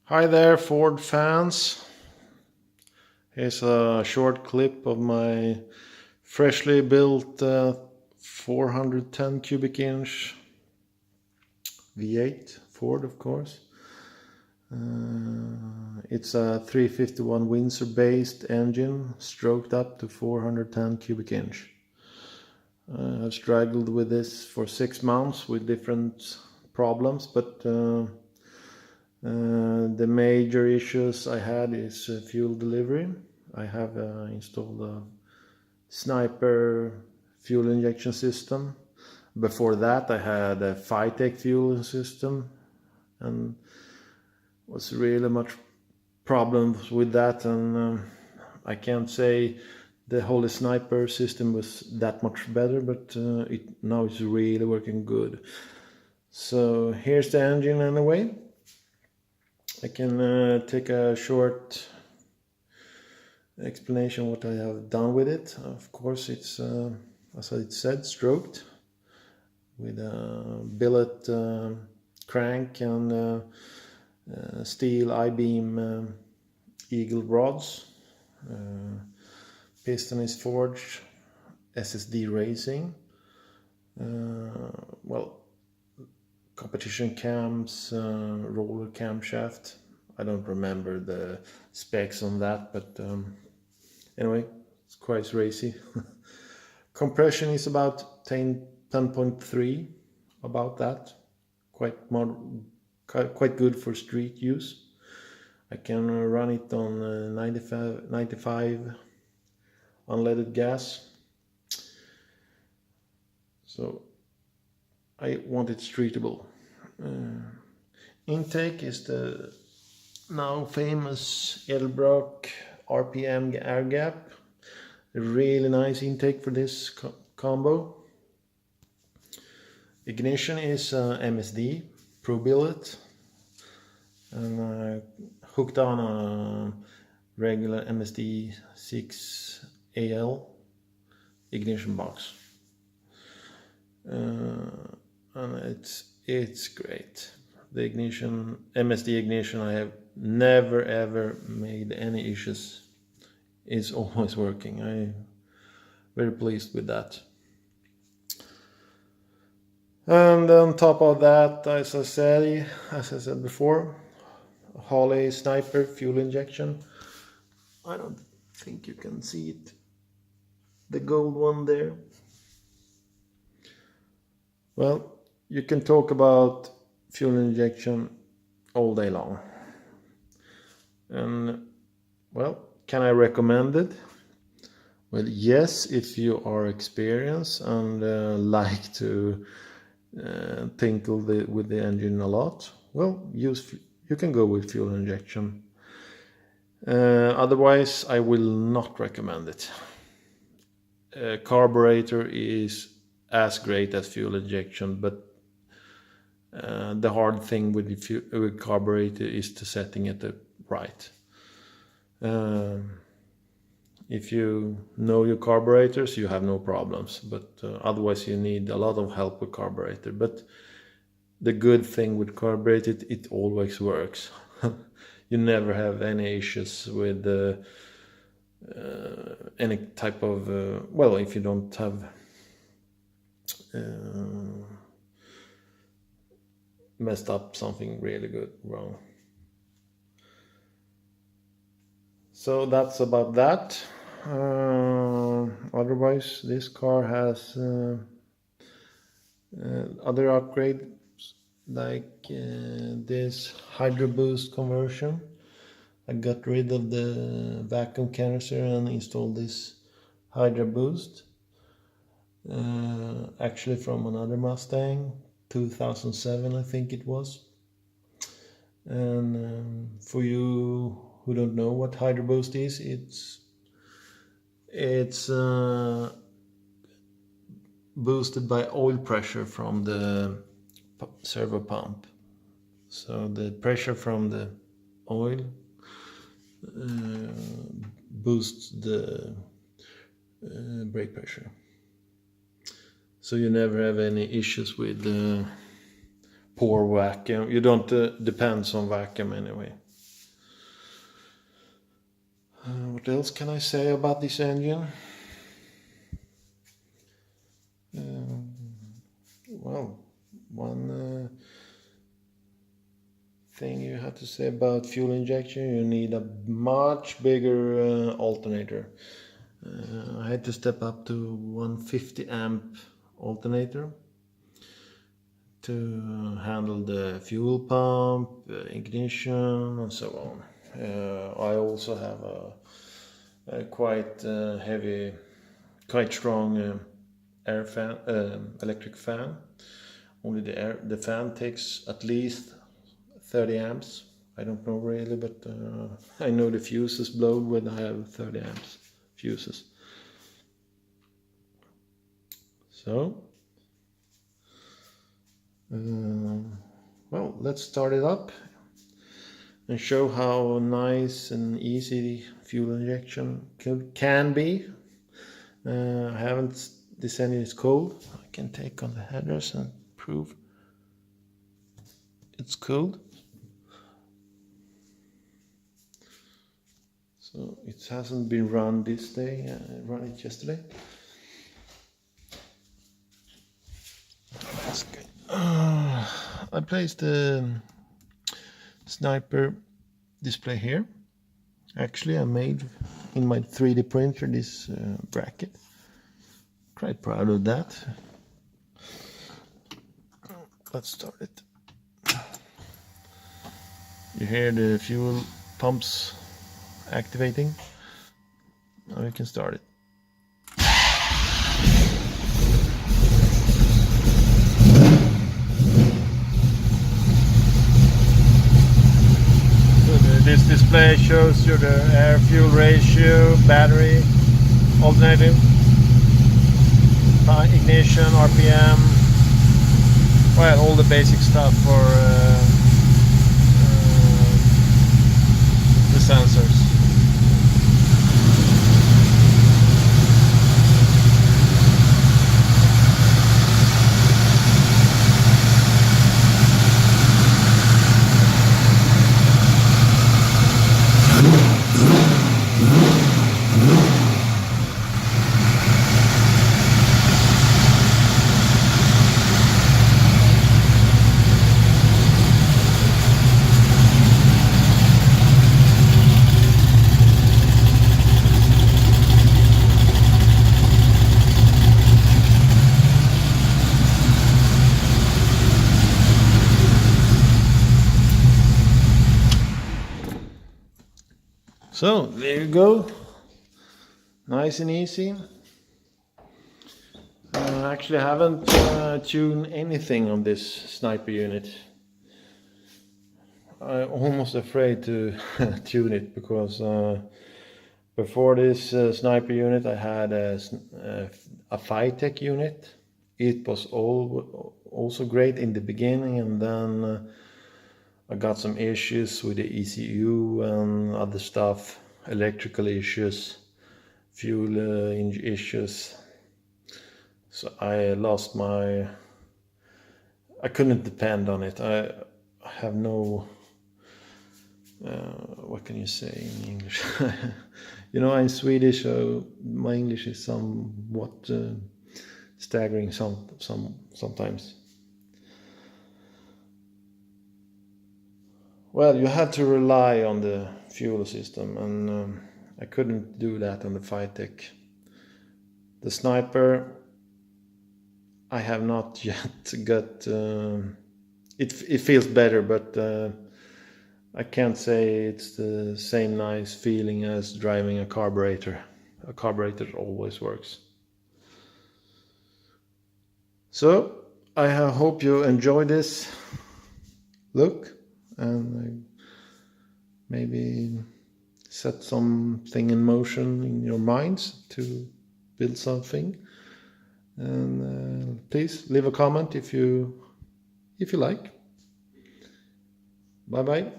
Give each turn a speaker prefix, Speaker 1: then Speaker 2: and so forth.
Speaker 1: Hi there, Ford fans. Here's a short clip of my freshly built 410 cubic inch V8 Ford, of course. It's a 351 Windsor based engine, stroked up to 410 cubic inch. I've struggled with this for 6 months with different problems, but the major issues I had is fuel delivery. I have installed a Sniper fuel injection system. Before that I had a Phytec fuel system, and was really much problems with that, and I can't say the Holy Sniper system was that much better, but now it's really working good. So here's the engine anyway. I can take a short explanation what I have done with it. Of course, it's as I said, stroked with a billet crank and steel I-beam eagle rods. Piston is forged SSD Racing. Well, competition cams, roller camshaft. I don't remember the specs on that, but anyway, it's quite racy. Compression is about 10.3, about that. Quite good for street use. I can run it on 95 unleaded gas. So I want it streetable. Intake is the now famous Edelbrock RPM air gap. A really nice intake for this combo. Ignition is MSD Pro Billet, and hooked on a regular MSD 6AL ignition box. And it's great. The ignition, MSD ignition, I have never ever made any issues. It's always working. I'm very pleased with that. And on top of that, as I said before, Holy Sniper fuel injection. I don't think you can see it. The gold one there. Well, you can talk about fuel injection all day long. And, well, can I recommend it? Well, yes, if you are experienced and like to tinkle with the engine a lot, well, you can go with fuel injection. Otherwise, I will not recommend it. Carburator is as great as fuel injection, but the hard thing with carburetor is to setting it right. If you know your carburetors, you have no problems, but otherwise you need a lot of help with carburetor. But the good thing with carburetor, it always works. You never have any issues with any type of well, if you don't have messed up something really good wrong. So that's about that. Otherwise, this car has other upgrades like this Hydro Boost conversion. I got rid of the vacuum canister and installed this Hydro Boost. Actually from another Mustang, 2007 I think it was. And for you who don't know what Hydro Boost is, it's boosted by oil pressure from the servo pump. So the pressure from the oil boosts the brake pressure. So you never have any issues with poor vacuum. You don't depend on vacuum anyway. What else can I say about this engine? Well, one thing you have to say about fuel injection, you need a much bigger alternator. I had to step up to 150 amp alternator to handle the fuel pump, ignition and so on. I also have a quite heavy, quite strong air fan, electric fan. Only the fan takes at least 30 amps. I don't know really, but I know the fuses blow when I have 30 amps fuses. So, well, let's start it up and show how nice and easy fuel injection can be. I haven't, this engine is cold. I can take on the headers and prove it's cooled. So it hasn't been run this day, I ran it yesterday. That's good. I placed the sniper display here. Actually, I made in my 3D printer this bracket. Quite proud of that. Let's start it. You hear the fuel pumps activating. Now you can start it. This display shows you the air-fuel ratio, battery, alternative, ignition, RPM, well, all the basic stuff for the sensors. So there you go, nice and easy. Actually, I haven't tuned anything on this sniper unit. I'm almost afraid to tune it because before this sniper unit I had a Fitech unit. It was also great in the beginning, and then I got some issues with the ECU and other stuff, electrical issues, fuel issues. So I lost I couldn't depend on it. I have no, what can you say in English? You know, I'm Swedish, so my English is somewhat staggering sometimes. Well, you have to rely on the fuel system, and I couldn't do that on the Fitech. The sniper, I have not yet got. It feels better, but I can't say it's the same nice feeling as driving a carburetor. A carburetor always works. So I hope you enjoy this look, and maybe set something in motion in your minds to build something. And please leave a comment if you like. Bye bye.